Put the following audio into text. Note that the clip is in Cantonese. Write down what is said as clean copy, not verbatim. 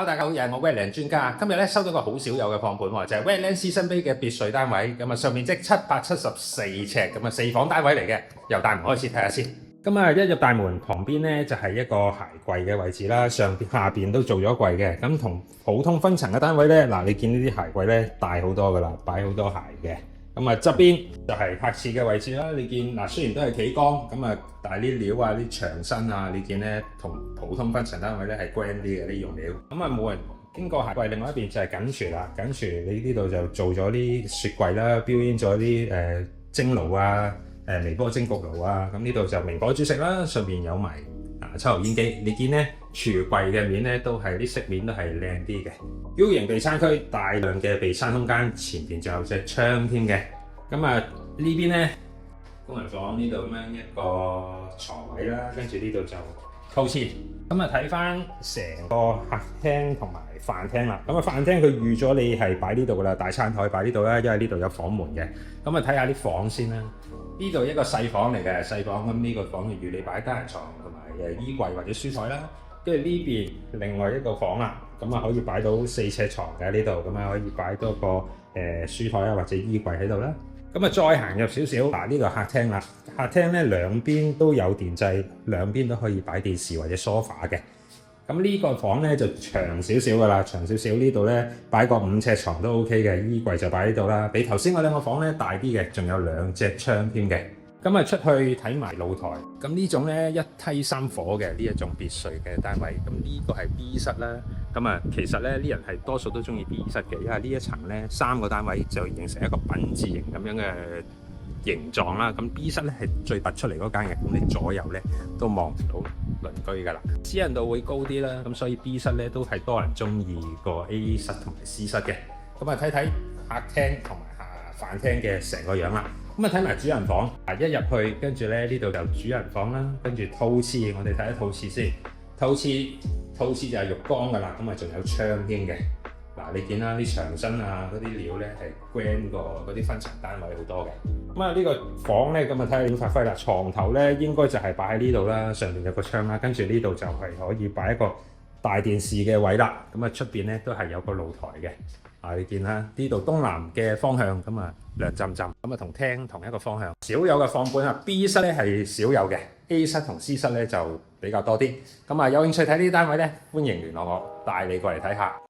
Hello，大家好，又係我 Wetland 專家。今日咧收到個好少有嘅放盤喎，就係 Wetland Seasons Bay 嘅別墅單位。咁啊，上面積774尺，咁啊4房單位嚟嘅。由大門開始睇下先。咁啊，一入大門旁邊咧就係一個鞋櫃嘅位置啦，上邊下邊都做咗櫃嘅。咁同普通分層嘅單位咧，嗱你見呢啲鞋櫃咧大好多噶啦，擺好多鞋嘅。咁啊側邊就係客廁嘅位置啦。你見嗱，雖然都係企缸，咁啊，但係啲料啊、啲牆身啊，你見咧同普通分層單位咧係 grand 啲嘅啲用料。咁啊冇人經過鞋櫃，另外一邊就係緊廚啦。緊廚你呢度就做咗啲雪櫃啦，標煙咗啲蒸爐啊、微波蒸焗爐啊。咁呢度就明火煮食啦，上邊有埋抽油煙機。你見咧廚櫃嘅面咧都係啲色面都係靚啲嘅。U 型備餐區，大量嘅備餐空間，前邊仲有隻窗添嘅。咁啊呢邊咧工人房呢度咁樣一個床位啦，跟住呢度就套廁。咁啊睇翻成個客廳同埋飯廳啦。咁啊飯廳佢預咗你係擺呢度噶啦，大餐台擺呢度啦，因為呢度有房門嘅。咁啊睇下啲房先啦。呢度一個細房嚟嘅，細房，咁呢個房就預你擺單人床同埋衣櫃或者書台啦。跟住呢邊另外一個房啦，咁啊可以擺到4尺床嘅呢度，咁啊可以擺多個書台啊或者衣櫃喺度啦。咁啊再行入少少，嗱呢個客廳啦，客廳咧兩邊都有電掣，兩邊都可以擺電視或者梳化嘅。咁呢個房咧就長少少噶啦，長少少呢度咧擺個5尺床都 OK 嘅，衣櫃就擺呢度啦。比頭先嗰兩個房咧大啲嘅，仲有2隻窗添嘅。咁啊出去睇埋露台，咁呢種咧一梯3伙嘅呢一種別墅嘅單位，咁呢個係 B 室啦。咁啊其實咧啲人係多數都中意 B 室嘅，因為呢一層咧3個單位就形成一個品字形咁樣嘅形狀啦。咁 B 室咧係最突出嚟嗰間嘅，咁你左右咧都望唔到鄰居噶啦，私人度會高啲啦。咁所以 B 室咧都係多人中意過 A 室同埋 C 室嘅。咁啊睇睇客廳同埋飯廳嘅成個樣啦。咁啊睇埋主人房，一入去跟住咧呢度就主人房啦，跟住套廁，我哋睇下套廁先。套廁就係浴缸噶啦，咁啊仲有窗添嘅。嗱你見啦，啲牆身啊嗰啲料咧係 grand 過嗰啲分層單位好多嘅。咁啊呢個房咧，咁啊睇下點發揮啦。床頭咧應該就係擺喺呢度啦，上面有個窗啦，跟住呢度就係可以擺一個大電視嘅位啦。咁啊出邊咧都係有個露台嘅。你見啦，呢度東南嘅方向，咁啊涼浸浸，咁啊同廳同一個方向。少有嘅放盤啊 ，B 室咧係少有嘅 ，A 室同 C 室咧就比較多啲。咁啊有興趣睇呢啲單位咧，歡迎聯絡我，帶你過嚟睇下。